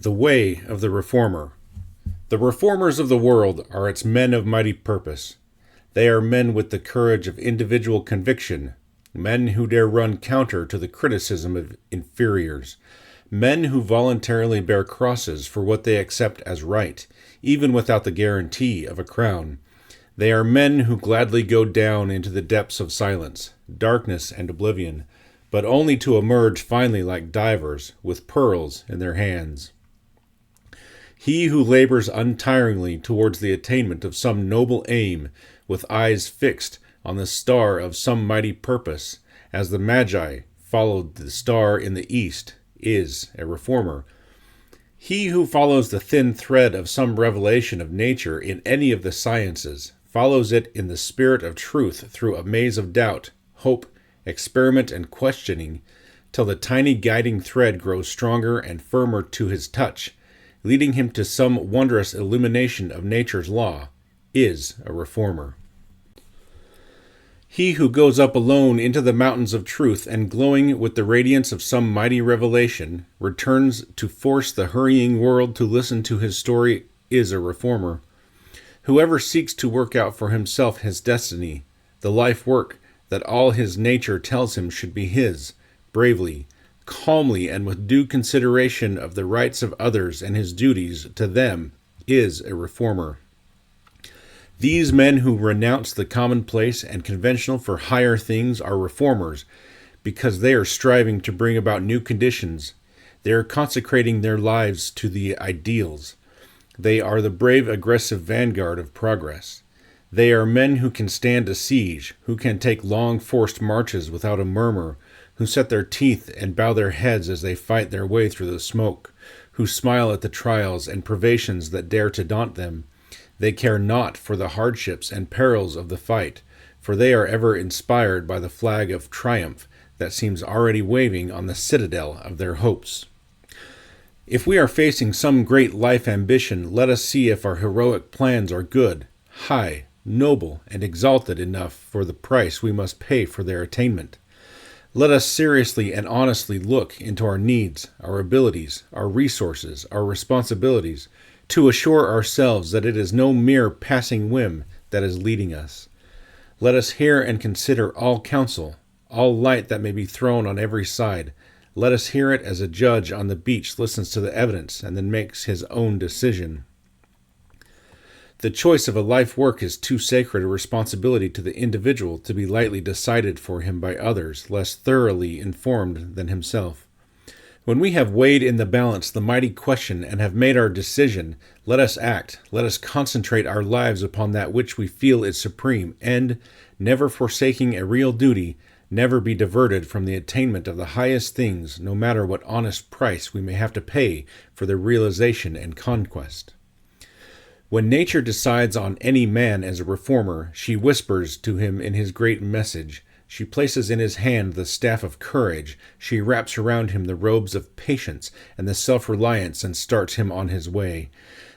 The way of the reformer. The reformers of the world are its men of mighty purpose. They are men with the courage of individual conviction, men who dare run counter to the criticism of inferiors, men who voluntarily bear crosses for what they accept as right, even without the guarantee of a crown. They are men who gladly go down into the depths of silence, darkness, and oblivion, but only to emerge finally like divers with pearls in their hands. He who labors untiringly towards the attainment of some noble aim, with eyes fixed on the star of some mighty purpose, as the Magi followed the star in the east, is a reformer. He who follows the thin thread of some revelation of nature in any of the sciences, follows it in the spirit of truth through a maze of doubt, hope, experiment, and questioning, till the tiny guiding thread grows stronger and firmer to his touch, leading him to some wondrous illumination of nature's law, is a reformer. He who goes up alone into the mountains of truth and glowing with the radiance of some mighty revelation, returns to force the hurrying world to listen to his story, is a reformer. Whoever seeks to work out for himself his destiny, the life work that all his nature tells him should be his, bravely, calmly, and with due consideration of the rights of others and his duties to them, is a reformer. These men who renounce the commonplace and conventional for higher things are reformers, because they are striving to bring about new conditions. They are consecrating their lives to the ideals. They are the brave, aggressive vanguard of progress. They are men who can stand a siege, who can take long forced marches without a murmur, who set their teeth and bow their heads as they fight their way through the smoke, who smile at the trials and privations that dare to daunt them. They care not for the hardships and perils of the fight, for they are ever inspired by the flag of triumph that seems already waving on the citadel of their hopes. If we are facing some great life ambition, let us see if our heroic plans are good, high, noble, and exalted enough for the price we must pay for their attainment. Let us seriously and honestly look into our needs, our abilities, our resources, our responsibilities, to assure ourselves that it is no mere passing whim that is leading us. Let us hear and consider all counsel, all light that may be thrown on every side. Let us hear it as a judge on the beach listens to the evidence and then makes his own decision. The choice of a life work is too sacred a responsibility to the individual to be lightly decided for him by others less thoroughly informed than himself. When we have weighed in the balance the mighty question and have made our decision, let us act, let us concentrate our lives upon that which we feel is supreme, and, never forsaking a real duty, never be diverted from the attainment of the highest things, no matter what honest price we may have to pay for their realization and conquest. When nature decides on any man as a reformer, she whispers to him in his great message. She places in his hand the staff of courage. She wraps around him the robes of patience and the self-reliance and starts him on his way.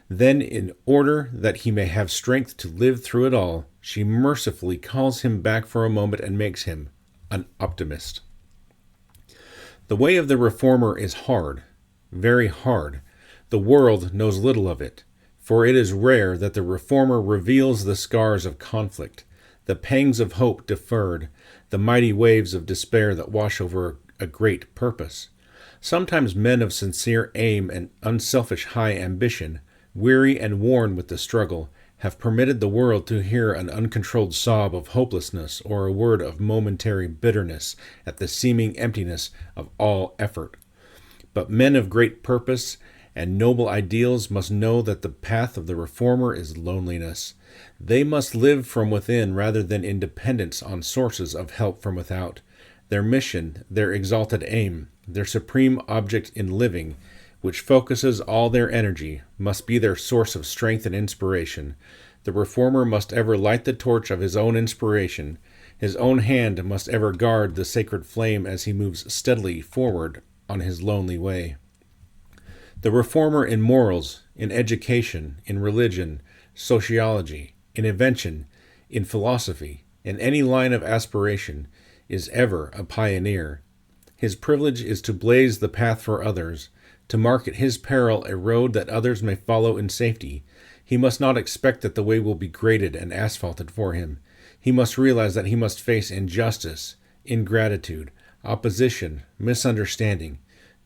Then, in order that he may have strength to live through it all, she mercifully calls him back for a moment and makes him an optimist. The way of the reformer is hard, very hard. The world knows little of it. For it is rare that the reformer reveals the scars of conflict, the pangs of hope deferred, the mighty waves of despair that wash over a great purpose. Sometimes men of sincere aim and unselfish high ambition, weary and worn with the struggle, have permitted the world to hear an uncontrolled sob of hopelessness or a word of momentary bitterness at the seeming emptiness of all effort. But men of great purpose and noble ideals must know that the path of the reformer is loneliness. They must live from within rather than in dependence on sources of help from without. Their mission, their exalted aim, their supreme object in living, which focuses all their energy, must be their source of strength and inspiration. The reformer must ever light the torch of his own inspiration. His own hand must ever guard the sacred flame as he moves steadily forward on his lonely way. The reformer in morals, in education, in religion, sociology, in invention, in philosophy, in any line of aspiration, is ever a pioneer. His privilege is to blaze the path for others, to mark at his peril a road that others may follow in safety. He must not expect that the way will be graded and asphalted for him. He must realize that he must face injustice, ingratitude, opposition, misunderstanding,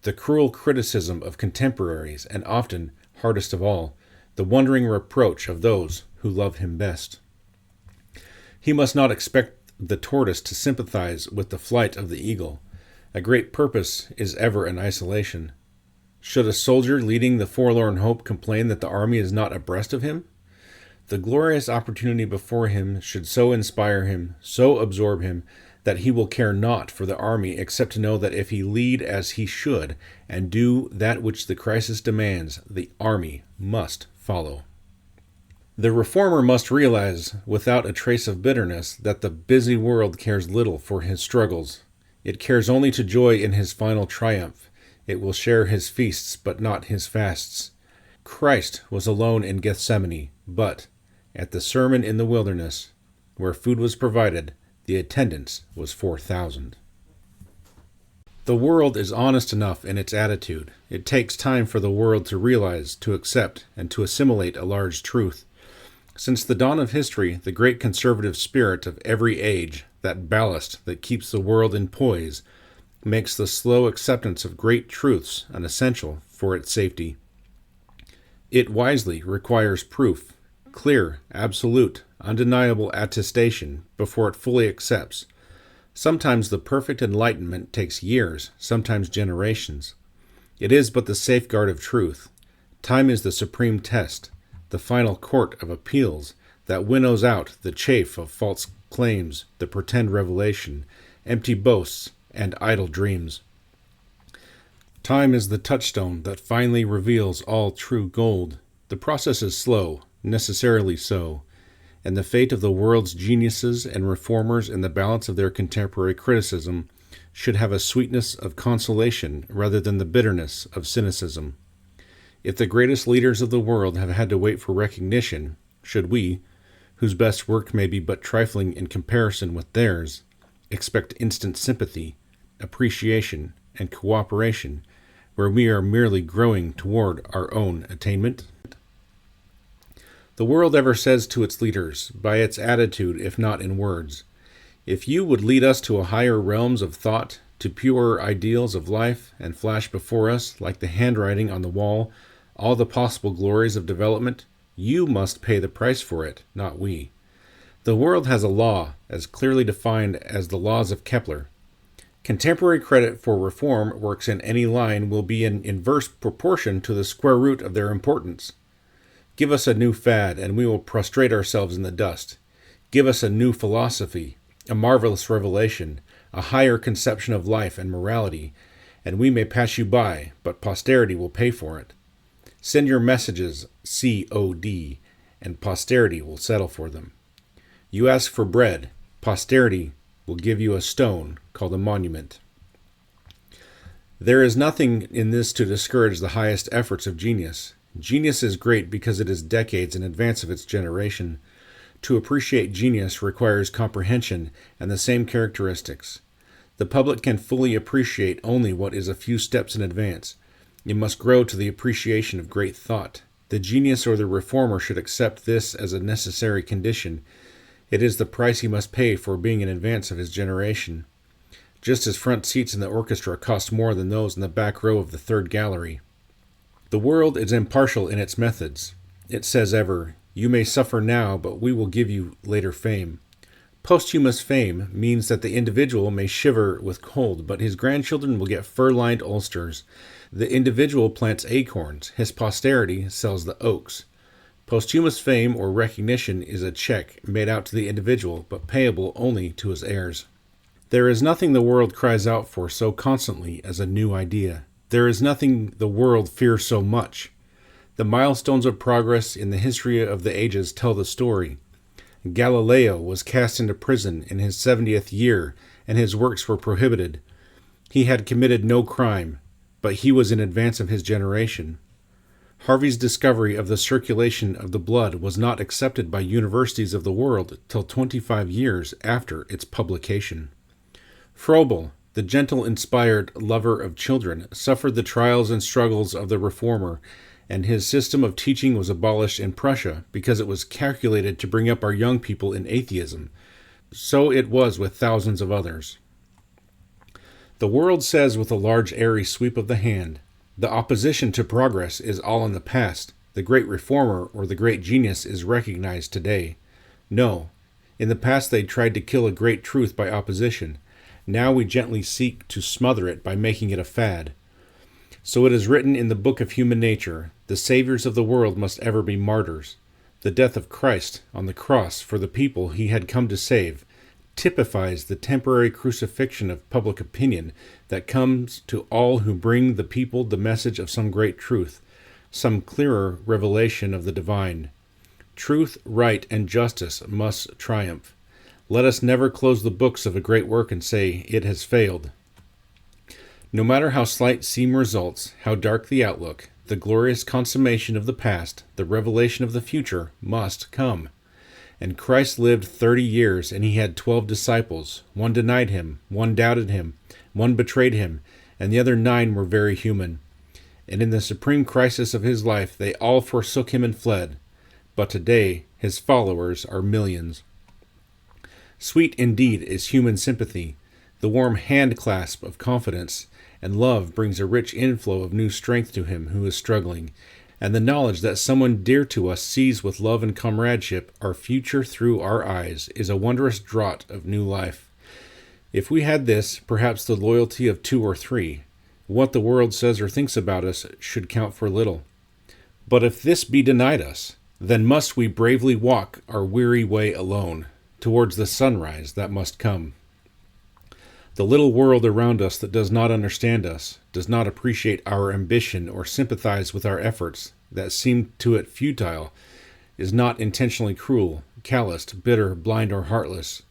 the cruel criticism of contemporaries, and often, hardest of all, the wondering reproach of those who love him best. He must not expect the tortoise to sympathize with the flight of the eagle. A great purpose is ever in isolation. Should a soldier leading the forlorn hope complain that the army is not abreast of him? The glorious opportunity before him should so inspire him, so absorb him, that he will care naught for the army except to know that if he lead as he should and do that which the crisis demands, the army must follow. The reformer must realize, without a trace of bitterness, that the busy world cares little for his struggles. It cares only to joy in his final triumph. It will share his feasts, but not his fasts. Christ was alone in Gethsemane, but at the sermon in the wilderness, where food was provided, the attendance was 4,000. The world is honest enough in its attitude. It takes time for the world to realize, to accept, and to assimilate a large truth. Since the dawn of history, the great conservative spirit of every age, that ballast that keeps the world in poise, makes the slow acceptance of great truths an essential for its safety. It wisely requires proof, clear, absolute, undeniable attestation before it fully accepts. Sometimes the perfect enlightenment takes years, sometimes generations. It is but the safeguard of truth. Time is the supreme test, the final court of appeals that winnows out the chaff of false claims, the pretend revelation, empty boasts, and idle dreams. Time is the touchstone that finally reveals all true gold. The process is slow, necessarily so, and the fate of the world's geniuses and reformers in the balance of their contemporary criticism should have a sweetness of consolation rather than the bitterness of cynicism. If the greatest leaders of the world have had to wait for recognition, should we, whose best work may be but trifling in comparison with theirs, expect instant sympathy, appreciation, and cooperation, where we are merely growing toward our own attainment? The world ever says to its leaders, by its attitude if not in words, if you would lead us to higher realms of thought, to purer ideals of life, and flash before us, like the handwriting on the wall, all the possible glories of development, you must pay the price for it, not we. The world has a law, as clearly defined as the laws of Kepler. Contemporary credit for reform works in any line will be in inverse proportion to the square root of their importance. Give us a new fad, and we will prostrate ourselves in the dust. Give us a new philosophy, a marvelous revelation, a higher conception of life and morality, and we may pass you by, but posterity will pay for it. Send your messages COD, and posterity will settle for them. You ask for bread, posterity will give you a stone called a monument. There is nothing in this to discourage the highest efforts of genius. Genius is great because it is decades in advance of its generation. To appreciate genius requires comprehension and the same characteristics. The public can fully appreciate only what is a few steps in advance. It must grow to the appreciation of great thought. The genius or the reformer should accept this as a necessary condition. It is the price he must pay for being in advance of his generation, just as front seats in the orchestra cost more than those in the back row of the third gallery. The world is impartial in its methods. It says ever, you may suffer now, but we will give you later fame. Posthumous fame means that the individual may shiver with cold, but his grandchildren will get fur-lined ulsters. The individual plants acorns, his posterity sells the oaks. Posthumous fame or recognition is a check made out to the individual, but payable only to his heirs. There is nothing the world cries out for so constantly as a new idea. There is nothing the world fears so much. The milestones of progress in the history of the ages tell the story. Galileo was cast into prison in his 70th year, and his works were prohibited. He had committed no crime, but he was in advance of his generation. Harvey's discovery of the circulation of the blood was not accepted by universities of the world till 25 years after its publication. Froebel, the gentle, inspired lover of children, suffered the trials and struggles of the reformer, and his system of teaching was abolished in Prussia because it was calculated to bring up our young people in atheism. So it was with thousands of others. The world says with a large airy sweep of the hand, the opposition to progress is all in the past. The great reformer or the great genius is recognized today. No. In the past they tried to kill a great truth by opposition. Now we gently seek to smother it by making it a fad. So it is written in the book of human nature, the saviors of the world must ever be martyrs. The death of Christ on the cross for the people he had come to save typifies the temporary crucifixion of public opinion that comes to all who bring the people the message of some great truth, some clearer revelation of the divine. Truth, right, and justice must triumph. Let us never close the books of a great work and say, it has failed. No matter how slight seem results, how dark the outlook, the glorious consummation of the past, the revelation of the future, must come. And Christ lived 30 years, and he had 12 disciples. One denied him, one doubted him, one betrayed him, and the other 9 were very human. And in the supreme crisis of his life, they all forsook him and fled. But today, his followers are millions. Sweet indeed is human sympathy. The warm hand-clasp of confidence and love brings a rich inflow of new strength to him who is struggling, and the knowledge that someone dear to us sees with love and comradeship our future through our eyes is a wondrous draught of new life. If we had this, perhaps the loyalty of 2 or 3, what the world says or thinks about us should count for little. But if this be denied us, then must we bravely walk our weary way alone, towards the sunrise that must come. The little world around us that does not understand us, does not appreciate our ambition or sympathize with our efforts that seem to it futile, is not intentionally cruel, calloused, bitter, blind, or heartless.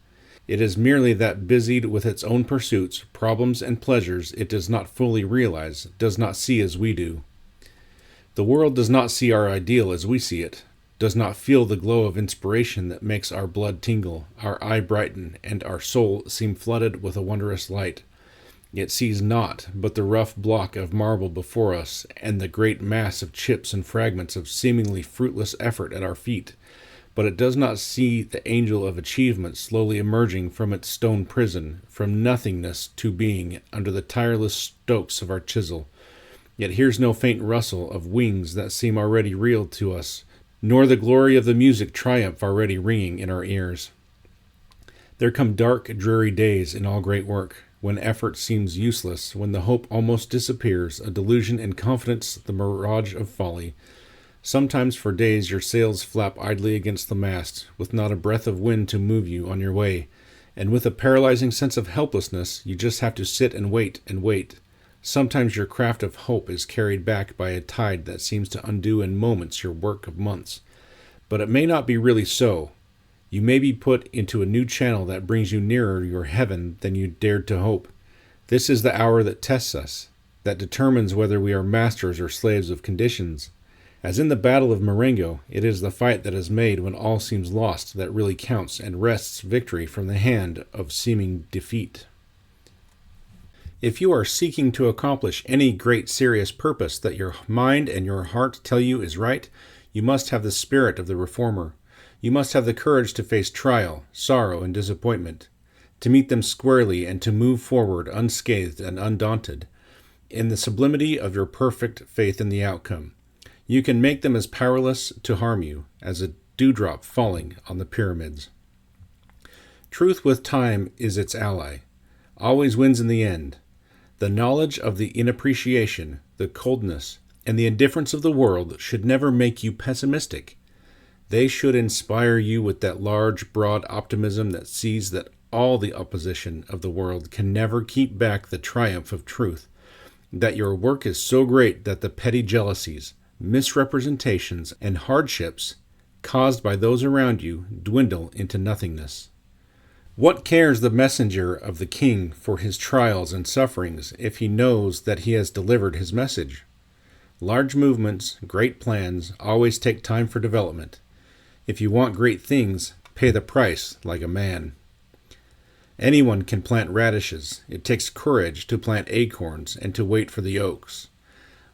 It is merely that busied with its own pursuits, problems, and pleasures it does not fully realize, does not see as we do. The world does not see our ideal as we see it, does not feel the glow of inspiration that makes our blood tingle, our eye brighten, and our soul seem flooded with a wondrous light. It sees naught but the rough block of marble before us and the great mass of chips and fragments of seemingly fruitless effort at our feet. But it does not see the angel of achievement slowly emerging from its stone prison, from nothingness to being, under the tireless strokes of our chisel. It hears no faint rustle of wings that seem already real to us, nor the glory of the music triumph already ringing in our ears. There come dark, dreary days in all great work, when effort seems useless, when the hope almost disappears, a delusion and confidence the mirage of folly. Sometimes for days your sails flap idly against the mast, with not a breath of wind to move you on your way, and with a paralyzing sense of helplessness you just have to sit and wait and wait. Sometimes your craft of hope is carried back by a tide that seems to undo in moments your work of months. But it may not be really so. You may be put into a new channel that brings you nearer your heaven than you dared to hope. This is the hour that tests us, that determines whether we are masters or slaves of conditions. As in the Battle of Marengo, it is the fight that is made when all seems lost that really counts and wrests victory from the hand of seeming defeat. If you are seeking to accomplish any great serious purpose that your mind and your heart tell you is right, you must have the spirit of the reformer. You must have the courage to face trial, sorrow, and disappointment, to meet them squarely and to move forward unscathed and undaunted, in the sublimity of your perfect faith in the outcome. You can make them as powerless to harm you as a dewdrop falling on the pyramids. Truth with time is its ally, always wins in the end. The knowledge of the inappreciation, the coldness, and the indifference of the world should never make you pessimistic. They should inspire you with that large, broad optimism that sees that all the opposition of the world can never keep back the triumph of truth, that your work is so great that the petty jealousies, misrepresentations, and hardships caused by those around you dwindle into nothingness. What cares the messenger of the king for his trials and sufferings if he knows that he has delivered his message? Large movements, great plans, always take time for development. If you want great things, pay the price like a man. Anyone can plant radishes. It takes courage to plant acorns and to wait for the oaks.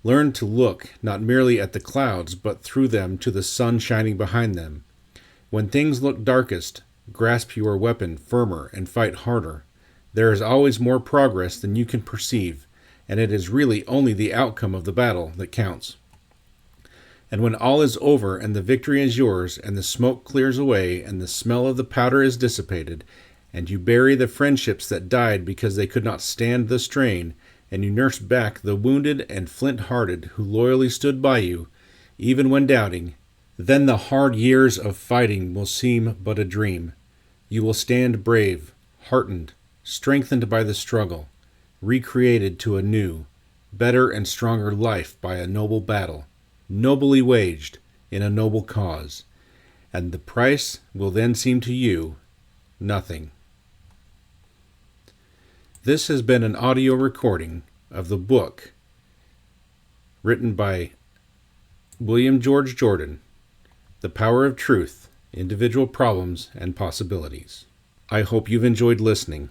Learn to look not merely at the clouds, but through them to the sun shining behind them. When things look darkest, grasp your weapon firmer and fight harder. There is always more progress than you can perceive, and it is really only the outcome of the battle that counts. And when all is over and the victory is yours, and the smoke clears away, and the smell of the powder is dissipated, and you bury the friendships that died because they could not stand the strain, and you nurse back the wounded and flint-hearted who loyally stood by you, even when doubting, then the hard years of fighting will seem but a dream. You will stand brave, heartened, strengthened by the struggle, recreated to a new, better and stronger life by a noble battle, nobly waged in a noble cause, and the price will then seem to you nothing. This has been an audio recording of the book written by William George Jordan, The Power of Truth, Individual Problems and Possibilities. I hope you've enjoyed listening.